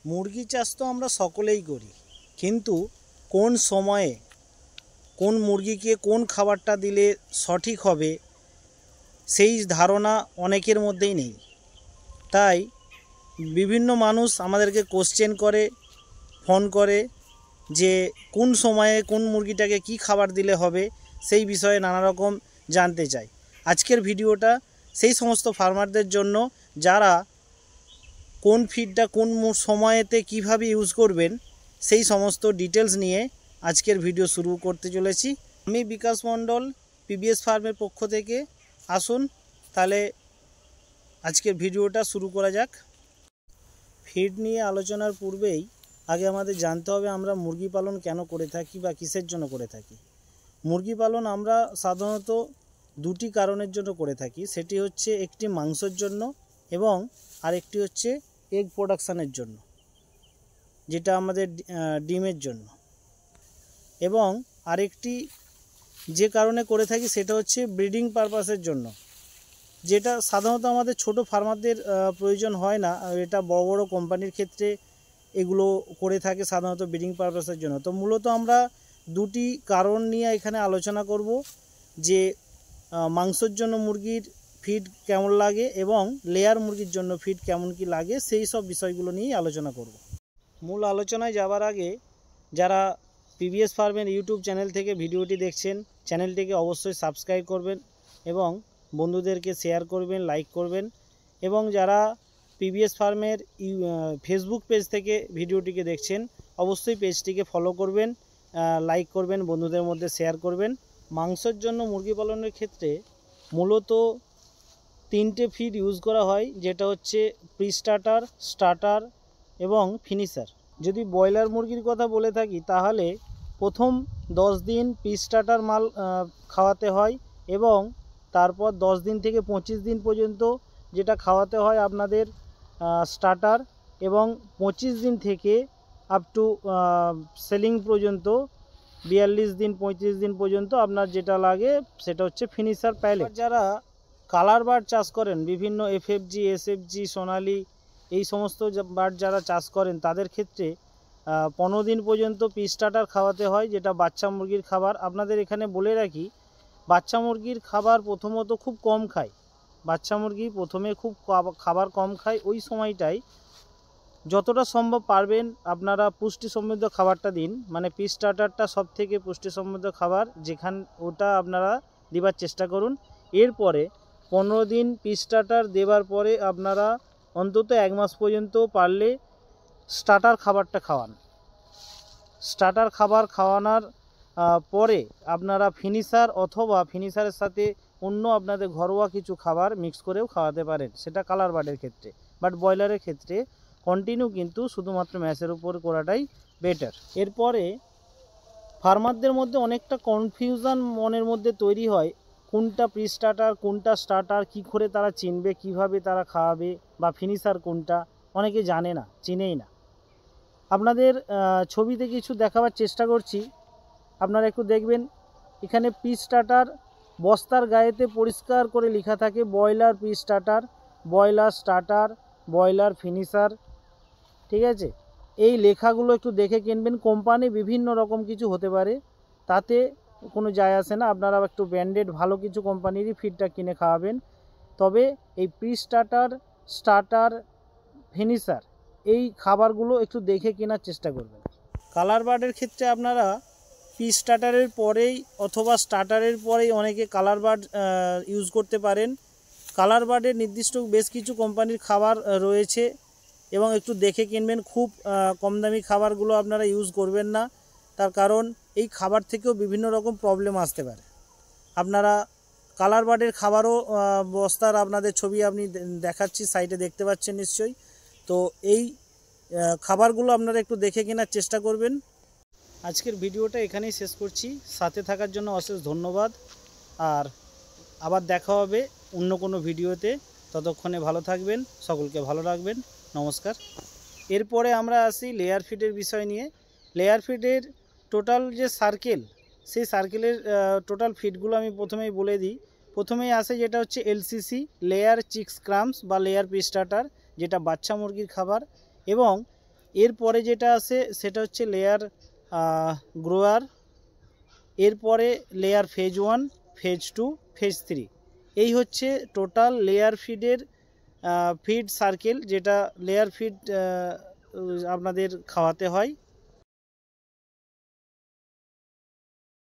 মুরগি চাষ তো আমরা সকলেই করি, কিন্তু কোন সময়ে কোন মুরগিকে কোন খাবারটা দিলে সঠিক হবে সেই ধারণা অনেকের মধ্যেই নেই। তাই বিভিন্ন মানুষ আমাদেরকে কোশ্চেন করে, ফোন করে যে কোন সময়ে কোন মুরগিটাকে কি খাবার দিলে হবে, সেই বিষয়ে নানা রকম জানতে চাই। আজকের ভিডিওটা সেই সমস্ত ফার্মারদের জন্য যারা কোন ফিডটা কোন সময়েতে কিভাবে ইউজ করবেন সেই সমস্ত ডিটেলস নিয়ে আজকের ভিডিও শুরু করতে চলেছি। আমি বিকাশ মণ্ডল, পিবিএস ফার্মের পক্ষ থেকে। আসুন তাহলে আজকের ভিডিওটা শুরু করা যাক। ফিড নিয়ে আলোচনার পূর্বেই আগে আমাদের জানতে হবে আমরা মুরগি পালন কেন করে থাকি বা কিসের জন্য করে থাকি। মুরগি পালন আমরা সাধারণত দুটি কারণের জন্য করে থাকি। সেটি হচ্ছে একটি মাংসের জন্য এবং আরেকটি হচ্ছে এগ প্রোডাকশানের জন্য, যেটা আমাদের ডিমের জন্য। এবং আরেকটি যে কারণে করে থাকি সেটা হচ্ছে ব্রিডিং পারপাসের জন্য, যেটা সাধারণত আমাদের ছোট ফার্মারদের প্রয়োজন হয় না। এটা বড় বড় কোম্পানির ক্ষেত্রে এগুলো করে থাকে সাধারণত ব্রিডিং পারপাসের জন্য। তো মূলত আমরা দুটি কারণ নিয়ে এখানে আলোচনা করব, যে মাংসের জন্য মুরগির ফিড কেমন লাগে এবং লেয়ার মুরগির জন্য ফিড কেমন কি লাগে, সেই সব বিষয়গুলো নিয়েই আলোচনা করব। মূল আলোচনায় যাওয়ার আগে যারা পিবিএস ফার্মের ইউটিউব চ্যানেল থেকে ভিডিওটি দেখছেন, চ্যানেলটিকে অবশ্যই সাবস্ক্রাইব করবেন এবং বন্ধুদেরকে শেয়ার করবেন, লাইক করবেন। এবং যারা পিবিএস ফার্মের ফেসবুক পেজ থেকে ভিডিওটিকে দেখছেন, অবশ্যই পেজটিকে ফলো করবেন, লাইক করবেন, বন্ধুদের মধ্যে শেয়ার করবেন। মাংসের জন্য মুরগি পালনের ক্ষেত্রে মূলত তিনটে ফিড ইউজ করা হয়, যেটা হচ্ছে প্রি স্টার্টার, স্টার্টার এবং ফিনিশার। যদি ব্রয়লার মুরগির কথা বলে থাকি তাহলে প্রথম 10 দিন প্রি স্টার্টার মাল খাওয়াতে হয় এবং তারপর 10 দিন থেকে 25 দিন পর্যন্ত যেটা খাওয়াতে হয় আপনাদের স্টার্টার, এবং 25 দিন থেকে আপ টু সেলিং পর্যন্ত 42 দিন 35 দিন পর্যন্ত আপনার যেটা লাগে সেটা হচ্ছে ফিনিশার প্যালেট। যারা কালার বার্ড চাষ করেন, বিভিন্ন এফএফজি, এসএফজি, সোনালি, এই সমস্ত বার্ড যারা চাষ করেন তাদের ক্ষেত্রে 15 দিন পর্যন্ত প্রি স্টার্টার খাওয়াতে হয়, যেটা বাচ্চা মুরগির খাবার। আপনাদের এখানে বলে রাখি, বাচ্চা মুরগির খাবার প্রথমত খুব কম খায়। বাচ্চা মুরগি প্রথমে খুব খাবার কম খায়। ওই সময়টাই যতটা সম্ভব পারবেন আপনারা পুষ্টি সমৃদ্ধ খাবারটা দিন। মানে প্রি স্টার্টারটা সব থেকে পুষ্টি সমৃদ্ধ খাবার, ওটা আপনারা দেবার চেষ্টা করুন। এরপরে 15 দিন প্রি স্টার্টার দেবার পরে আপনারা অন্তত 1 মাস পর্যন্ত পারলে স্টার্টার খাবারটা খাওয়ান। স্টার্টার খাবার খাওয়ানোর পরে আপনারা ফিনিশার অথবা ফিনিশারের সাথে অন্য আপনাদের ঘরোয়া কিছু খাবার মিক্স করেও খাওয়াতে পারেন, সেটা কালার বার্ডের ক্ষেত্রে। বাট ব্রয়লারের ক্ষেত্রে কন্টিনিউ কিন্তু শুধুমাত্র ম্যাশের উপর করাটাই বেটার। এরপরে ফার্মারদের মধ্যে অনেকটা কনফিউশন মনের মধ্যে তৈরি হয়, কোনটা প্রি স্টার্টার কোনটা স্টার্টার, কী করে তারা চিনবে, কিভাবে তারা খাওয়াবে, বা ফিনিশার কোনটা অনেকে জানে না, চিনেই না। আপনাদের ছবিতে কিছু দেখাবার চেষ্টা করছি, আপনারা একটু দেখবেন। এখানে প্রি স্টার্টার বস্তার গায়েতে পরিষ্কার করে লেখা থাকে broiler pre starter, broiler starter, broiler finisher, ঠিক আছে? এই লেখাগুলো একটু দেখে কিনবেন। কোম্পানি বিভিন্ন রকম কিছু হতে পারে, তাতে কোনো যায় আসে না। আপনারা একটু ব্র্যান্ডেড ভালো কিছু কোম্পানিরই ফিডটা কিনে খাওয়াবেন। তবে এই প্রি স্টার্টার, স্টার্টার, ফিনিশার এই খাবারগুলো একটু দেখে কেনার চেষ্টা করবেন। কালার বার্ডের ক্ষেত্রে আপনারা প্রি স্টার্টারের পরেই অথবা স্টার্টারের পরেই অনেকে কালার বার্ড ইউজ করতে পারেন। কালার বার্ডের নির্দিষ্ট বেশ কিছু কোম্পানির খাবার রয়েছে এবং একটু দেখে কিনবেন। খুব কম দামি খাবারগুলো আপনারা ইউজ করবেন না, তার কারণ এই খাবার থেকেও বিভিন্ন রকম প্রবলেম আসতে পারে। আপনারা কালার বার্ডের খাবারও বস্তার আপনাদের ছবি আপনি দেখাচ্ছি, সাইডে দেখতে পাচ্ছেন নিশ্চয়ই। তো এই খাবারগুলো আপনারা একটু দেখে কেনার চেষ্টা করবেন। আজকের ভিডিওটা এখানেই শেষ করছি। সাথে থাকার জন্য অশেষ ধন্যবাদ। আর আবার দেখা হবে অন্য কোনো ভিডিওতে। ততক্ষণে ভালো থাকবেন, সকলকে ভালো রাখবেন। নমস্কার। এরপরে আমরা আসি লেয়ার ফিডের বিষয় নিয়ে। লেয়ার ফিডের টোটাল যে সার্কেল, সেই সার্কেলের টোটাল ফিডগুলো আমি প্রথমেই বলে দিই। প্রথমেই আসে যেটা হচ্ছে এলসিসি, লেয়ার চিক্স ক্রামস বা লেয়ার প্রি স্টার্টার, যেটা বাচ্চা মুরগির খাবার। এবং এরপরে যেটা আসে সেটা হচ্ছে লেয়ার গ্রোয়ার, এরপরে লেয়ার ফেজ 1, ফেজ 2, ফেজ 3। এই হচ্ছে টোটাল লেয়ার ফিডের ফিড সার্কেল, যেটা লেয়ার ফিড আপনাদের খাওয়াতে হয়।